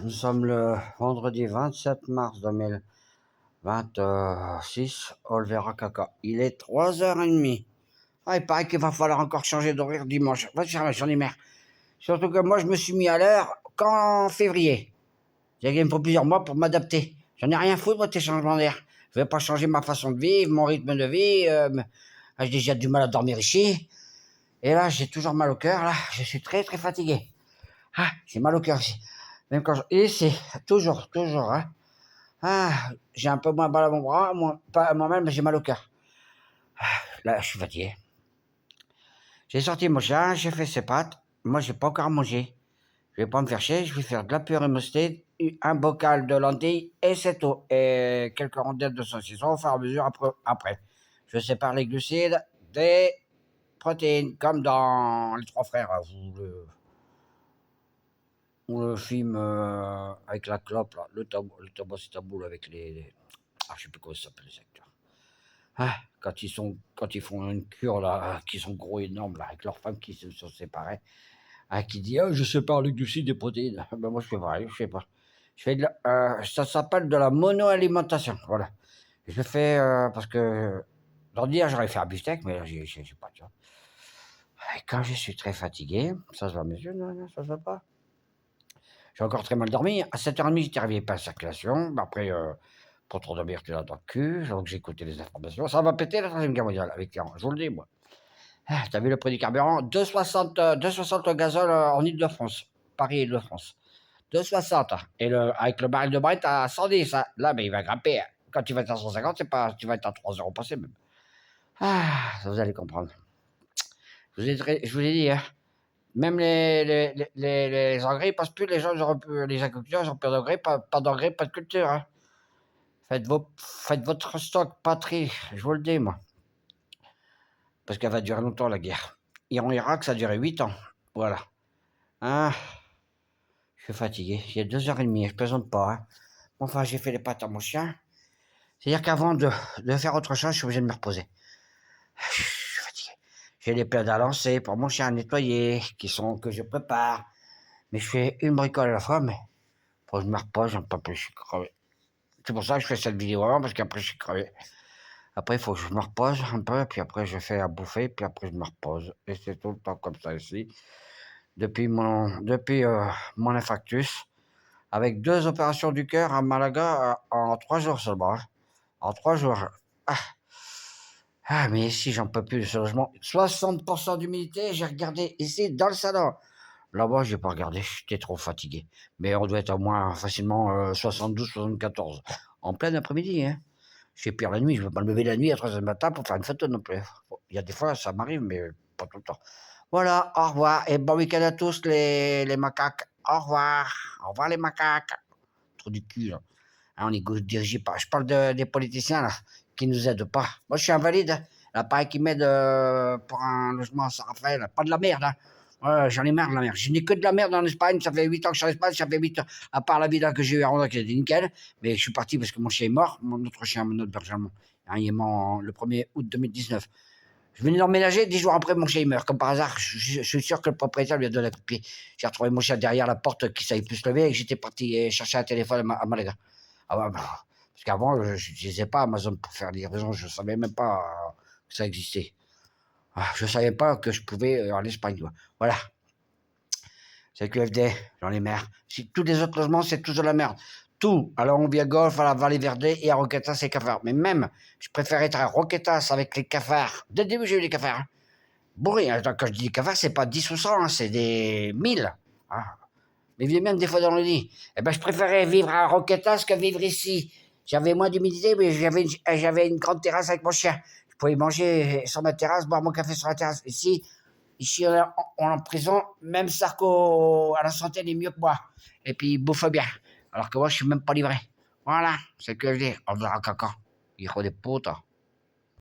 Nous sommes le vendredi 27 mars 2026, Olvera Caca. Il est 3h30. Il paraît qu'il va falloir encore changer d'horaire dimanche. J'en ai marre. Surtout que moi, je me suis mis à l'heure qu'en février. Il me faut plusieurs mois pour m'adapter. J'en ai rien à foutre de tes changements d'air. Je vais pas changer ma façon de vivre, mon rythme de vie. J'ai déjà du mal à dormir ici. Et là, j'ai toujours mal au cœur. Là, je suis très très fatigué. J'ai mal au cœur aussi. Même quand et c'est toujours, hein. J'ai un peu moins mal à mon bras, pas moi-même, mais j'ai mal au cœur. Là, je suis fatigué. J'ai sorti mon chien, j'ai fait ses pattes. Moi, j'ai pas encore mangé. Je vais pas me faire chier, je vais faire de la purée moussée, un bocal de lentilles et c'est tout. Et quelques rondelles de saucisson au fur et à mesure après. Je sépare les glucides des protéines, comme dans Les Trois Frères, ou le film avec la clope, là, le tabac c'est taboul avec je sais plus comment ça s'appelle les acteurs. Quand ils font une cure là, qui sont gros énormes là, avec leurs femmes qui se sont séparées, qui dit je sépare le glucide des protéines. Ben moi je fais pareil, je sais pas. Ça s'appelle de la monoalimentation, voilà. Je fais parce que d'ordinaire j'aurais fait un beefsteak, mais là j'ai pas de temps. Et quand je suis très fatigué, ça se voit mes yeux, non, ça se voit pas. J'ai encore très mal dormi. À 7h30, j'étais réveillé par la circulation. Après, pour trop dormir, j'étais là dans le cul. Donc, j'ai écouté les informations. Ça va péter la Troisième Guerre mondiale avec l'Iran. Je vous le dis, moi. T'as vu le prix du carburant? 2,60 le gazole en Ile-de-France. Paris-Île-de-France. 2,60. Et avec le baril de Brent à 110. Là, mais il va grimper. Quand tu vas être à 150, tu vas être à 3 € passé même. Ça vous allez comprendre. Je vous ai dit, hein. Même les engrais, ils passent plus. Les agriculteurs, ils ont plus d'engrais, pas d'engrais, pas de culture. Hein. Faites votre stock, patrie, je vous le dis, moi. Parce qu'elle va durer longtemps, la guerre. Iran-Irak, ça a duré 8 ans. Voilà. Je suis fatigué. Il y a 2h30, je plaisante pas. Hein. Enfin, j'ai fait les pattes à mon chien. C'est-à-dire qu'avant de faire autre chose, je suis obligé de me reposer. Je suis fatigué. J'ai les plats à lancer pour mon chien à nettoyer, que je prépare. Mais je fais une bricole à la fois, mais faut que je me repose, j'en peux plus, je suis crevé. C'est pour ça que je fais cette vidéo avant, parce qu'après je suis crevé. Après, il faut que je me repose un peu, puis après je fais à bouffer, puis après je me repose. Et c'est tout le temps comme ça ici. Depuis mon infarctus, avec 2 opérations du cœur à Malaga en 3 jours seulement. Hein. En 3 jours. Mais ici, j'en peux plus, sérieusement. 60% d'humidité, j'ai regardé ici dans le salon. Là-bas, j'ai pas regardé, j'étais trop fatigué. Mais on doit être à moins facilement 72, 74. En plein après-midi, hein. C'est pire la nuit, je ne veux pas me lever la nuit à 3h du matin pour faire une photo non plus. Il y a des fois, ça m'arrive, mais pas tout le temps. Voilà, au revoir et bon week-end à tous les macaques. Au revoir. Au revoir les macaques. Trop du cul, là. On est dirigé par. Je parle des politiciens, là, qui nous aident pas. Moi, je suis invalide. Hein. Là, pareil qui m'aide pour un logement à Saint-Raphaël. Pas de la merde, hein. J'en ai marre de la merde. Je n'ai que de la merde en Espagne. Ça fait 8 ans que je suis en Espagne. Ça fait 8 ans. À part la villa que j'ai eu à Ronda qui était nickel. Mais je suis parti parce que mon chien est mort. Mon autre chien, mon autre berger allemand. Il est mort le 1er août 2019. Je venais d'emménager, 10 jours après, mon chien meurt. Comme par hasard, je suis sûr que le propriétaire lui a donné un coup de pied. J'ai retrouvé mon chien derrière la porte qui ne savait plus se lever et j'étais parti chercher un téléphone à Malaga. Parce qu'avant, je n'utilisais pas Amazon pour faire des livraisons. Je ne savais même pas que ça existait. Je ne savais pas que je pouvais en Espagne. Voilà. C'est QFD, j'en ai marre. Si tous les autres logements, c'est tous de la merde. Tout. Alors on vit à Golfe, à la Vallée Verdée et à Roquetas et cafards. Mais même, je préfère être à Roquetas avec les cafards. Dès le début, j'ai eu des cafards. Hein. Bourré. Quand je dis des cafards, c'est pas 10 ou 100, hein, c'est des 1000. Hein. Mais ils viennent même des fois dans le lit. Eh ben, je préférais vivre à Roquetas que vivre ici. J'avais moins d'humidité, mais j'avais une grande terrasse avec mon chien. Je pouvais manger sur ma terrasse, boire mon café sur la terrasse. Ici, on est en prison, même Sarko à la santé, il est mieux que moi. Et puis, il bouffe bien. Alors que moi, je suis même pas livré. Voilà, c'est ce que je dis. On verra caca. Hijo de puta.